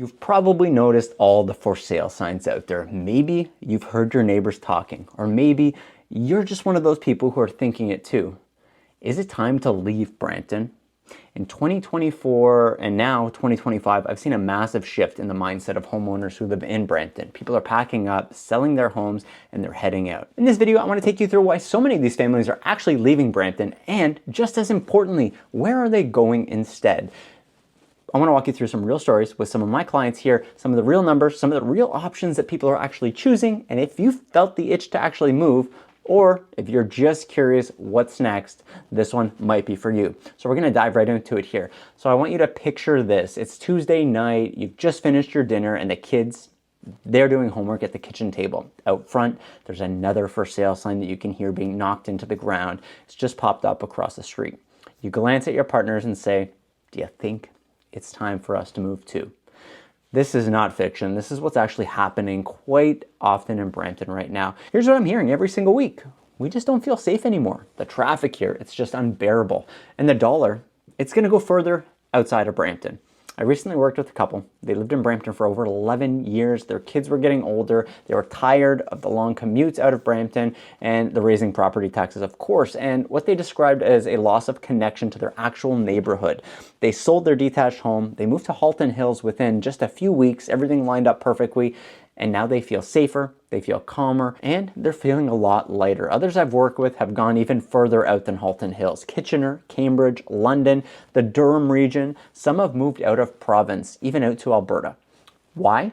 You've probably noticed all the for sale signs out there. Maybe you've heard your neighbors talking, or maybe you're just one of those people who are thinking it too. Is it time to leave Brampton? In 2024 and now 2025, I've seen a massive shift in the mindset of homeowners who live in Brampton. People are packing up, selling their homes, and they're heading out. In this video, I want to take you through why so many of these families are actually leaving Brampton, and just as importantly, where are they going instead? I want to walk you through some real stories with some of my clients here, some of the real numbers, some of the real options that people are actually choosing, and if you felt the itch to actually move, or if you're just curious what's next, this one might be for you. So we're going to dive right into it here. So I want you to picture this. It's Tuesday night, you've just finished your dinner, and the kids, they're doing homework at the kitchen table. Out front, there's another for sale sign that you can hear being knocked into the ground. It's just popped up across the street. You glance at your partners and say, do you think it's time for us to move too? This is not fiction. This is what's actually happening quite often in Brampton right now. Here's what I'm hearing every single week. We just don't feel safe anymore. The traffic here, it's just unbearable. And the dollar, it's gonna go further outside of Brampton. I recently worked with a couple. They lived in Brampton for over 11 years. Their kids were getting older. They were tired of the long commutes out of Brampton and the raising property taxes, of course, and what they described as a loss of connection to their actual neighborhood. They sold their detached home. They moved to Halton Hills within just a few weeks. Everything lined up perfectly. And now they feel safer, they feel calmer, and they're feeling a lot lighter. Others I've worked with have gone even further out than Halton Hills. Kitchener, Cambridge, London, the Durham region. Some have moved out of province, even out to Alberta. Why?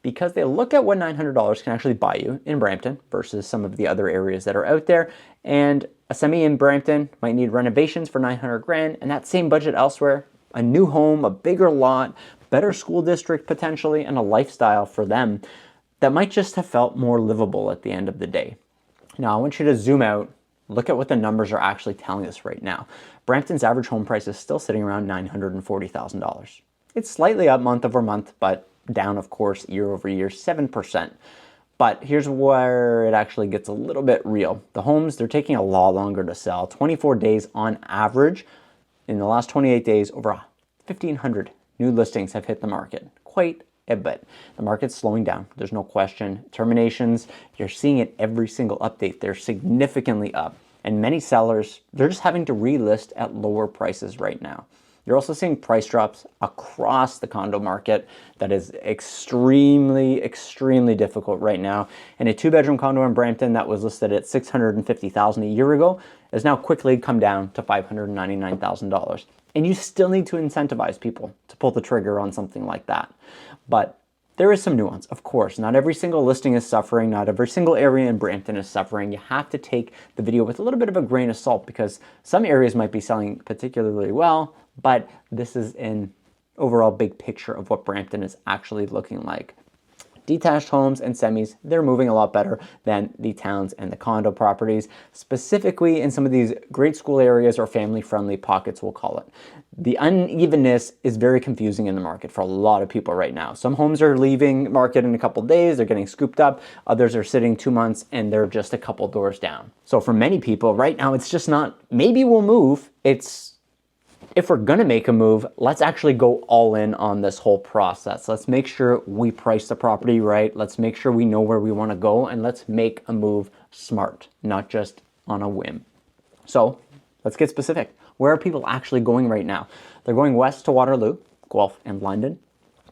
Because they look at what $900 can actually buy you in Brampton versus some of the other areas that are out there. And a semi in Brampton might need renovations for 900 grand, and that same budget elsewhere, a new home, a bigger lot, better school district potentially, and a lifestyle for them that might just have felt more livable at the end of the day. Now, I want you to zoom out, look at what the numbers are actually telling us right now. Brampton's average home price is still sitting around $940,000. It's slightly up month over month, but down, of course, year over year, 7%. But here's where it actually gets a little bit real. The homes, they're taking a lot longer to sell, 24 days on average. In the last 28 days, over 1,500 new listings have hit the market. Quite a bit. The market's slowing down. There's no question. Terminations, you're seeing it every single update. They're significantly up. And many sellers, they're just having to relist at lower prices right now. You're also seeing price drops across the condo market that is extremely, extremely difficult right now. And a two-bedroom condo in Brampton that was listed at $650,000 a year ago has now quickly come down to $599,000. And you still need to incentivize people to pull the trigger on something like that. But there is some nuance, of course. Not every single listing is suffering. Not every single area in Brampton is suffering. You have to take the video with a little bit of a grain of salt because some areas might be selling particularly well, but this is an overall big picture of what Brampton is actually looking like. Detached homes and semis, they're moving a lot better than the towns and the condo properties, specifically in some of these great school areas or family-friendly pockets, we'll call it. The unevenness is very confusing in the market for a lot of people right now. Some homes are leaving market in a couple days, they're getting scooped up. Others are sitting 2 months and they're just a couple doors down. So for many people right now, it's just not, maybe we'll move. It's, if we're gonna make a move, let's actually go all in on this whole process. Let's make sure we price the property right. Let's make sure we know where we wanna go, and let's make a move smart, not just on a whim. So let's get specific. Where are people actually going right now? They're going west to Waterloo, Guelph, and London.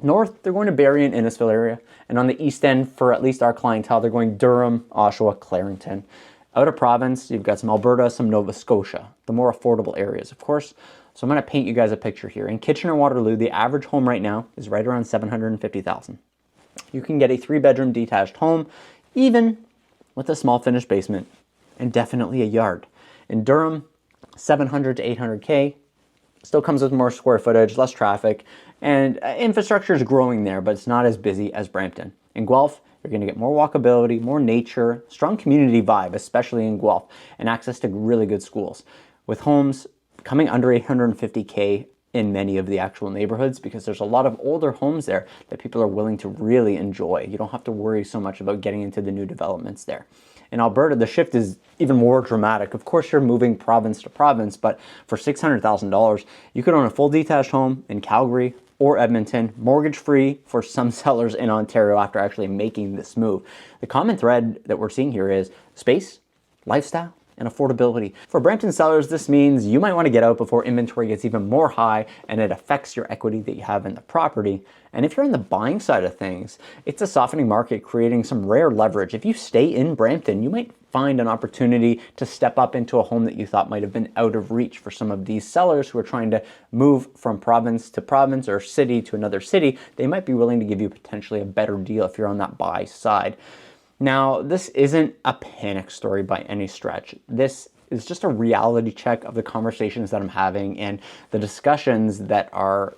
North, they're going to Barrie and Innisfil area. And on the east end, for at least our clientele, they're going Durham, Oshawa, Clarington. Out of province, you've got some Alberta, some Nova Scotia, the more affordable areas, of course. So I'm going to paint you guys a picture here. In Kitchener-Waterloo, the average home right now is right around $750,000. You can get a 3-bedroom detached home, even with a small finished basement, and definitely a yard. In Durham, 700 to 800K, still comes with more square footage, less traffic, and infrastructure is growing there, but it's not as busy as Brampton. In Guelph, you're going to get more walkability, more nature, strong community vibe, especially in Guelph, and access to really good schools. With homes coming under 850K in many of the actual neighborhoods, because there's a lot of older homes there that people are willing to really enjoy. You don't have to worry so much about getting into the new developments there. In Alberta, the shift is even more dramatic. Of course, you're moving province to province, but for $600,000, you could own a full detached home in Calgary, or Edmonton, mortgage-free for some sellers in Ontario after actually making this move. The common thread that we're seeing here is space, lifestyle, and affordability. For Brampton sellers, this means you might want to get out before inventory gets even more high and it affects your equity that you have in the property. And if you're on the buying side of things, it's a softening market creating some rare leverage. If you stay in Brampton, you might find an opportunity to step up into a home that you thought might have been out of reach for some of these sellers who are trying to move from province to province or city to another city. They might be willing to give you potentially a better deal if you're on that buy side. Now, this isn't a panic story by any stretch. This is just a reality check of the conversations that I'm having and the discussions that are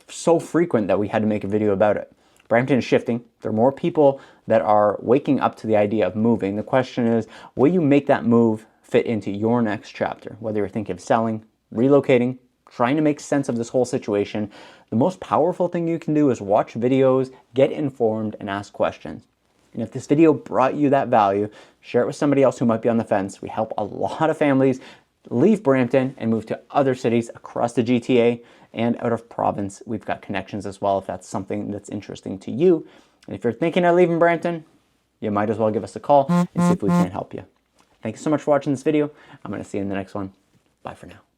so frequent that we had to make a video about it. Brampton is shifting. There are more people that are waking up to the idea of moving. The question is, will you make that move fit into your next chapter? Whether you're thinking of selling, relocating, trying to make sense of this whole situation, the most powerful thing you can do is watch videos, get informed, and ask questions. And if this video brought you that value, share it with somebody else who might be on the fence. We help a lot of families leave Brampton and move to other cities across the GTA and out of province. We've got connections as well if that's something that's interesting to you. And if you're thinking of leaving Brampton, you might as well give us a call and see if we can help you. Thank you so much for watching this video. I'm going to see you in the next one. Bye for now.